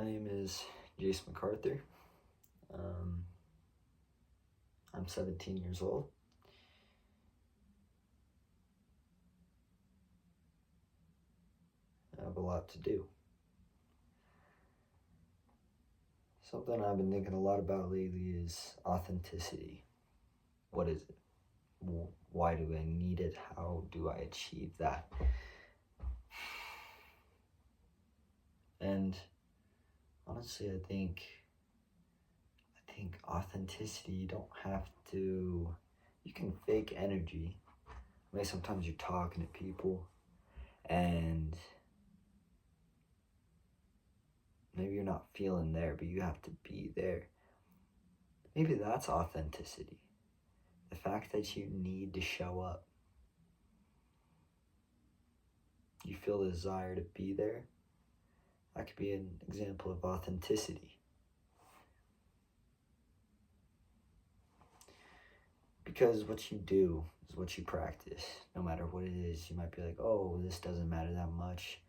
My name is Jace MacArthur. I'm 17 years old. I have a lot to do. Something I've been thinking a lot about lately is authenticity. What is it? Why do I need it? How do I achieve that? And honestly, I think authenticity, you don't have to, you can fake energy. I mean, sometimes you're talking to people and maybe you're not feeling there, but you have to be there. Maybe that's authenticity. The fact that you need to show up. You feel the desire to be there. That could be an example of authenticity. Because what you do is what you practice, no matter what it is. You might be like, oh, this doesn't matter that much.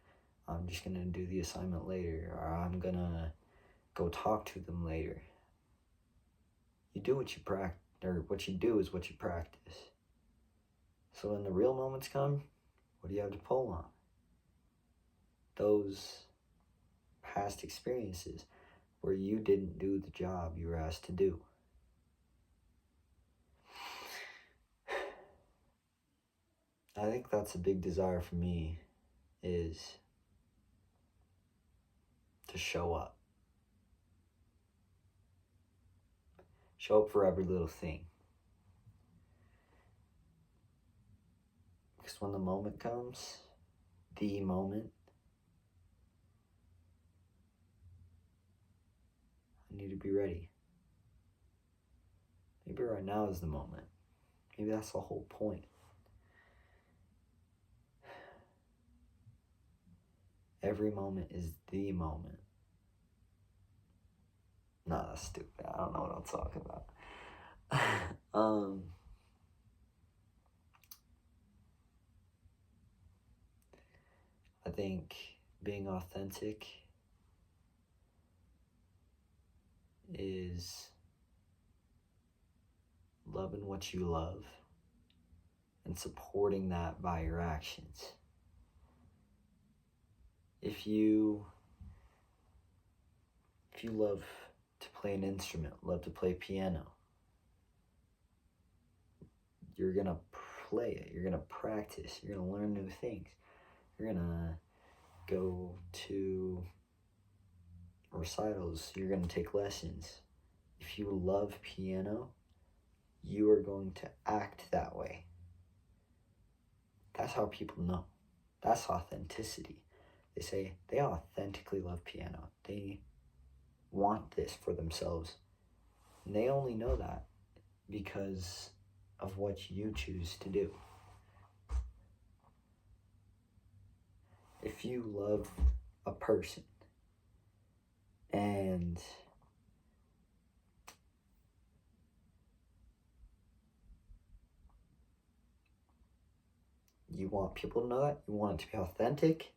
I'm just going to do the assignment later, or I'm going to go talk to them later. You do what you practice, or what you do is what you practice. So when the real moments come, what do you have to pull on? Those past experiences where you didn't do the job you were asked to do. I think that's a big desire for me, is to show up. Show up for every little thing. Because when the moment comes, the moment, I need to be ready. Maybe right now is the moment. Maybe that's the whole point. Every moment is the moment. Nah, that's stupid. I don't know what I'm talking about. I think being authentic is loving what you love and supporting that by your actions. If you love to play an instrument, love to play piano, you're gonna play it, you're gonna practice, you're gonna learn new things, you're gonna go to recitals, you're gonna take lessons. If you love piano, you are going to act that way. That's how people know. That's authenticity. They say they authentically love piano. They want this for themselves. And they only know that because of what you choose to do. If you love a person and you want people to know that, you want it to be authentic,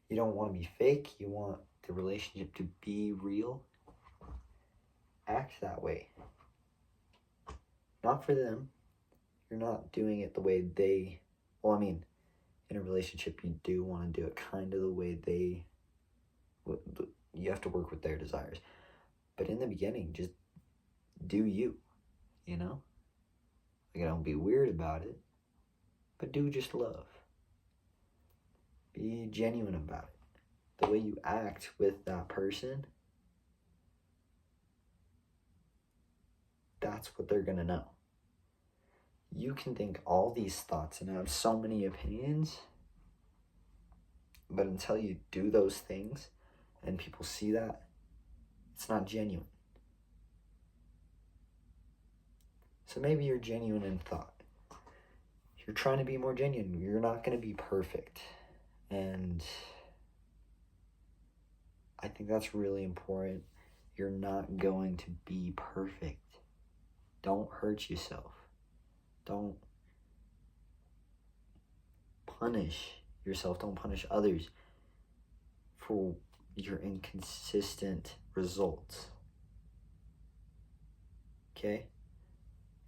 you don't want to be fake, you want the relationship to be real, act that way. Not for them. You're not doing it the way they, in a relationship you do want to do it kind of the way they, you have to work with their desires. But in the beginning, just do you, Like, don't be weird about it, but do just love. Be genuine about it. The way you act with that person, that's what they're gonna know. You can think all these thoughts and have so many opinions, but until you do those things and people see that, it's not genuine. So maybe you're genuine in thought. You're trying to be more genuine. You're not going to be perfect. And I think that's really important. You're not going to be perfect. Don't hurt yourself. Don't punish yourself. Don't punish others for your inconsistent results. Okay?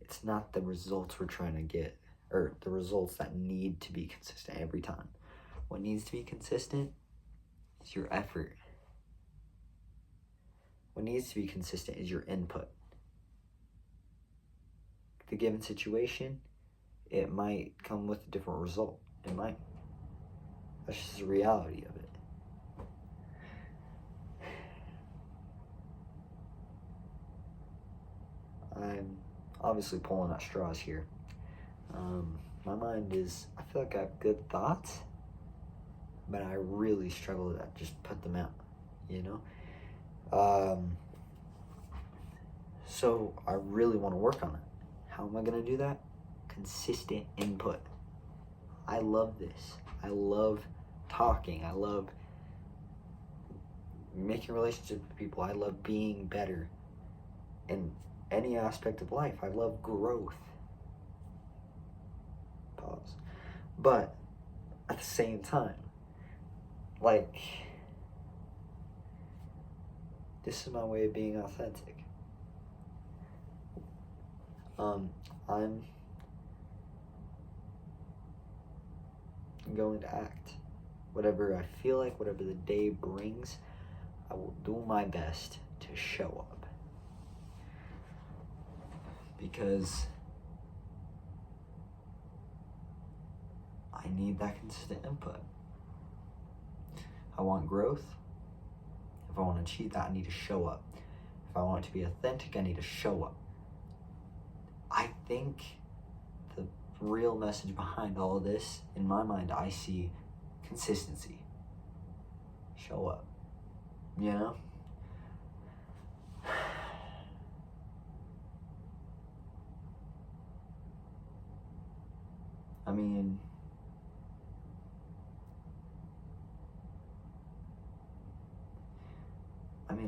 It's not the results we're trying to get, or the results that need to be consistent every time. What needs to be consistent is your effort. What needs to be consistent is your input. The given situation, it might come with a different result. It might. That's just the reality of it. I'm obviously pulling at straws here. My mind is, I feel like I have good thoughts, but I really struggle to just put them out, you know? So I really want to work on it. How am I going to do that? Consistent input. I love this. I love talking. I love making relationships with people. I love being better in any aspect of life. I love growth. Pause. But at the same time, like, this is my way of being authentic. I'm going to act. Whatever I feel like, whatever the day brings, I will do my best to show up. Because I need that consistent input. I want growth. If I want to achieve that, I need to show up. If I want it to be authentic, I need to show up. I think the real message behind all of this, in my mind, I see consistency. Show up. You know? I mean,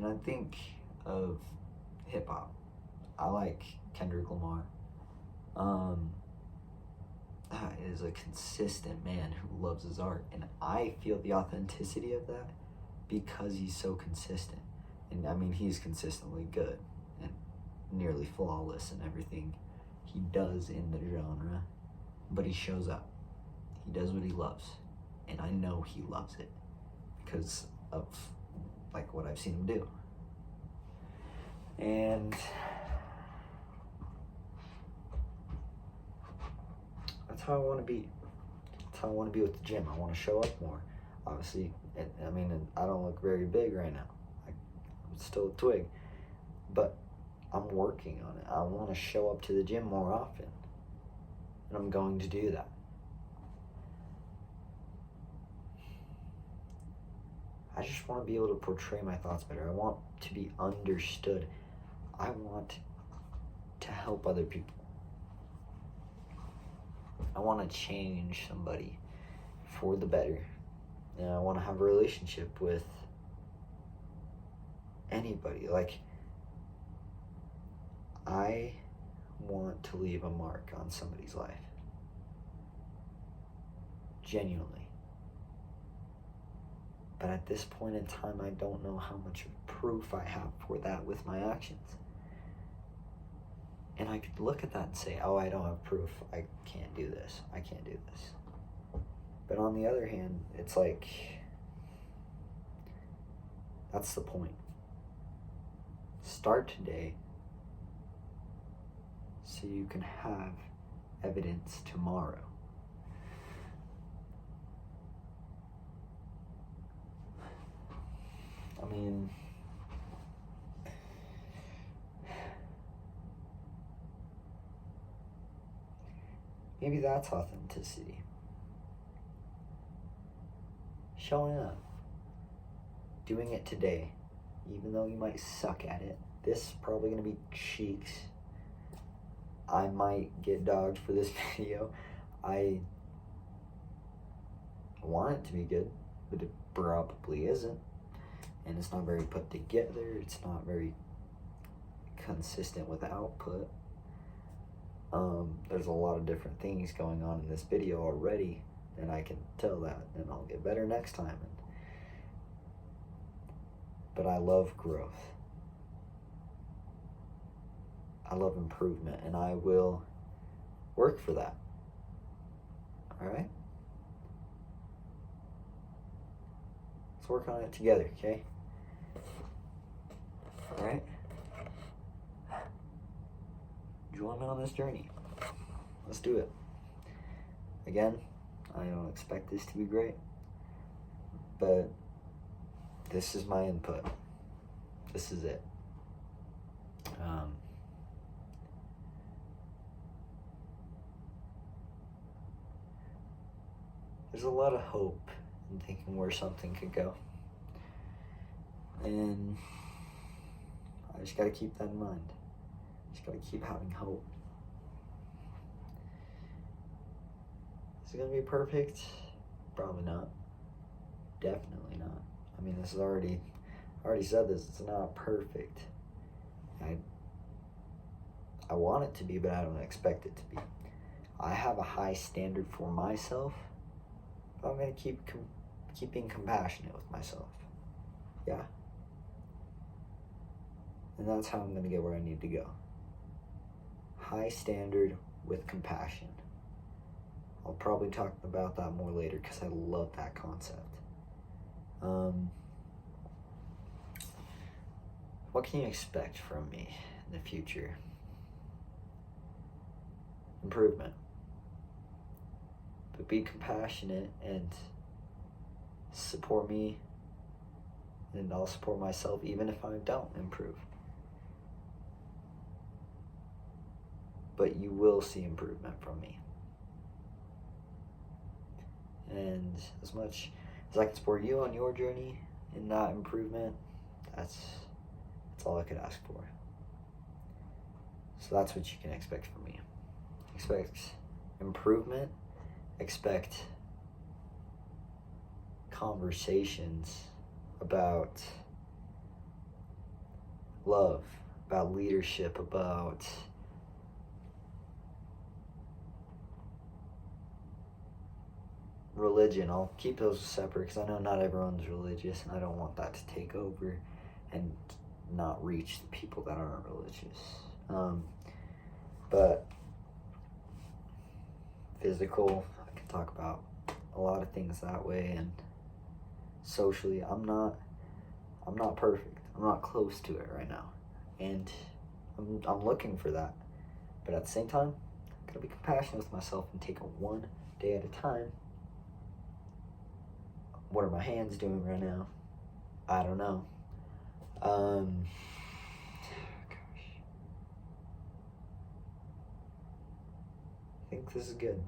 I think of hip hop. I like Kendrick Lamar. That is a consistent man who loves his art, and I feel the authenticity of that because he's so consistent. And I mean, he's consistently good and nearly flawless in everything he does in the genre, but he shows up. He does what he loves, and I know he loves it because of like what I've seen him do. And that's how I want to be. That's how I want to be with the gym. I want to show up more. Obviously, I don't look very big right now. I'm still a twig, but I'm working on it. I want to show up to the gym more often, and I'm going to do that. I just want to be able to portray my thoughts better. I want to be understood. I want to help other people. I want to change somebody for the better. And I want to have a relationship with anybody. Like, I want to leave a mark on somebody's life. Genuinely. But at this point in time, I don't know how much proof I have for that with my actions. And I could look at that and say, oh, I don't have proof. I can't do this. I can't do this. But on the other hand, it's like, that's the point. Start today so you can have evidence tomorrow. I mean, maybe that's authenticity. Showing up. Doing it today. Even though you might suck at it. This is probably going to be cheeks. I might get dogged for this video. I want it to be good, but it probably isn't. And it's not very put together. It's not very consistent with the output. There's a lot of different things going on in this video already, and I can tell that, and I'll get better next time. but I love growth. I love improvement, and I will work for that. All right? Let's work on it together, okay? All right? Join me on this journey. Let's do it. Again, I don't expect this to be great, but this is my input. This is it. There's a lot of hope in thinking where something could go. And I just gotta keep that in mind. Just gotta keep having hope. Is it gonna be perfect? Probably not. Definitely not. I mean, I already said this, it's not perfect. I want it to be, but I don't expect it to be. I have a high standard for myself, but I'm gonna keep being compassionate with myself. Yeah. And that's how I'm gonna get where I need to go. High standard with compassion. I'll probably talk about that more later because I love that concept. What can you expect from me in the future? Improvement. But be compassionate and support me, and I'll support myself even if I don't improve. But you will see improvement from me. And as much as I can support you on your journey in that improvement, that's all I could ask for. So that's what you can expect from me. Expect improvement. Expect conversations about love, about leadership, about religion. I'll keep those separate because I know not everyone's religious, and I don't want that to take over and not reach the people that aren't religious. But physical, I can talk about a lot of things that way, and socially, I'm not perfect. I'm not close to it right now, and I'm looking for that. But at the same time, I gotta be compassionate with myself and take it one day at a time. What are my hands doing right now? I don't know. Gosh. I think this is good.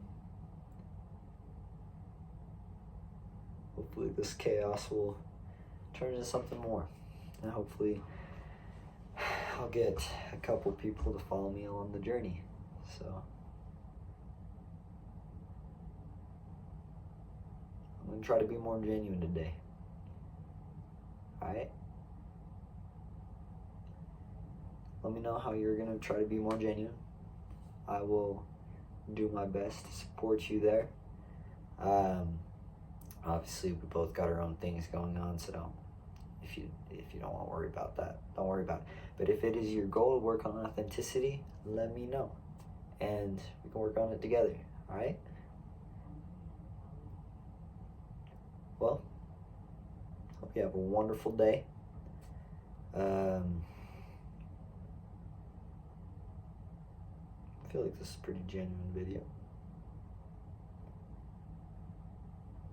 Hopefully this chaos will turn into something more. And hopefully I'll get a couple people to follow me along the journey. So I'm going to try to be more genuine today. Alright? Let me know how you're going to try to be more genuine. I will do my best to support you there. Obviously, we both got our own things going on, so if you don't want to worry about that, don't worry about it. But if it is your goal to work on authenticity, let me know, and we can work on it together. All right? Well, hope you have a wonderful day. I feel like this is a pretty genuine video.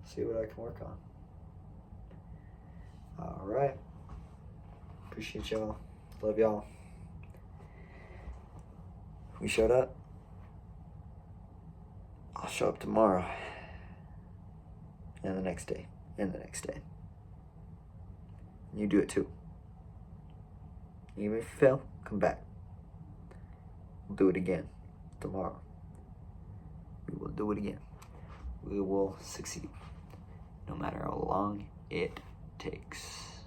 See what I can work on. All right. Appreciate y'all. Love y'all. We showed up. I'll show up tomorrow. And the next day. And the next day. You do it too. Even if you fail, come back. We'll do it again tomorrow. We will do it again. We will succeed. No matter how long it takes.